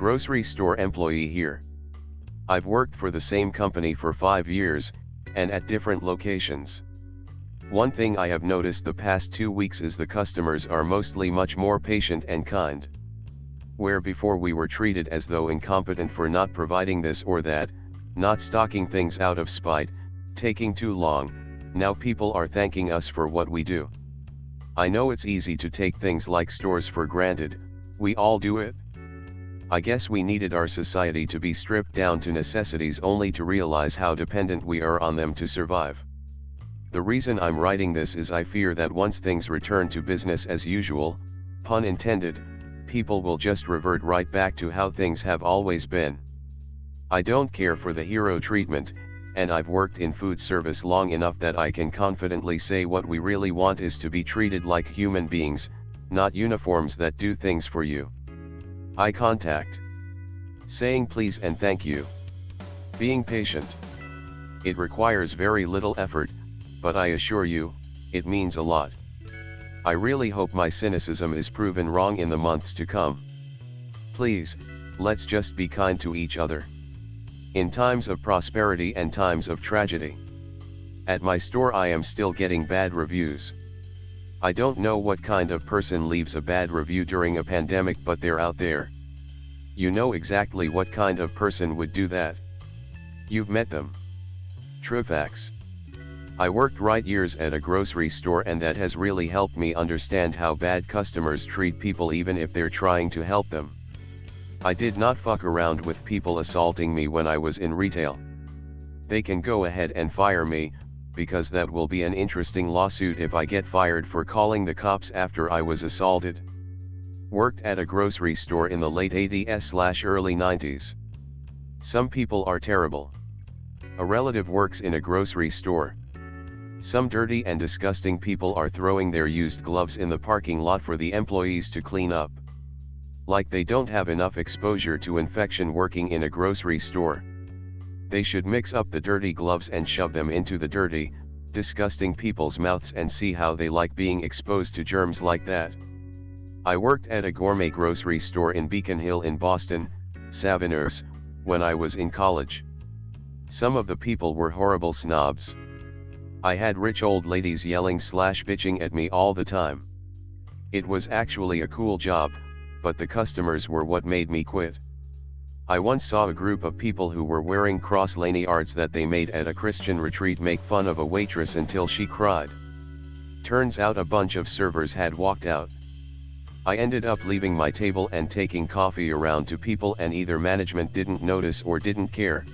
grocery store employee here. I've worked for the same company for 5 years, and at different locations. One thing I have noticed the past 2 weeks is the customers are mostly much more patient and kind. Where before we were treated as though incompetent for not providing this or that, not stocking things out of spite, taking too long, now people are thanking us for what we do. I know it's easy to take things like stores for granted, we all do it. I guess we needed our society to be stripped down to necessities only to realize how dependent we are on them to survive. The reason I'm writing this is I fear that once things return to business as usual, pun intended, people will just revert right back to how things have always been. I don't care for the hero treatment, and I've worked in food service long enough that I can confidently say what we really want is to be treated like human beings, not uniforms that do things for you. Eye contact. Saying please and thank you. Being patient. It requires very little effort, but I assure you, it means a lot. I really hope my cynicism is proven wrong in the months to come. Please, let's just be kind to each other. In times of prosperity and times of tragedy. At my store I am still getting bad reviews. I don't know what kind of person leaves a bad review during a pandemic, but they're out there. You know exactly what kind of person would do that. You've met them. True facts. I worked right years at a grocery store, and that has really helped me understand how bad customers treat people even if they're trying to help them. I did not fuck around with people assaulting me when I was in retail. They can go ahead and fire me, because that will be an interesting lawsuit if I get fired for calling the cops after I was assaulted. Worked at a grocery store in the late 80s/early 90s. Some people are terrible. A relative works in a grocery store. Some dirty and disgusting people are throwing their used gloves in the parking lot for the employees to clean up. Like they don't have enough exposure to infection working in a grocery store. They should mix up the dirty gloves and shove them into the dirty, disgusting people's mouths and see how they like being exposed to germs like that. I worked at a gourmet grocery store in Beacon Hill in Boston, Savannahs, when I was in college. Some of the people were horrible snobs. I had rich old ladies yelling/bitching at me all the time. It was actually a cool job, but the customers were what made me quit. I once saw a group of people who were wearing cross-lanyards that they made at a Christian retreat make fun of a waitress until she cried. Turns out a bunch of servers had walked out. I ended up leaving my table and taking coffee around to people, and either management didn't notice or didn't care.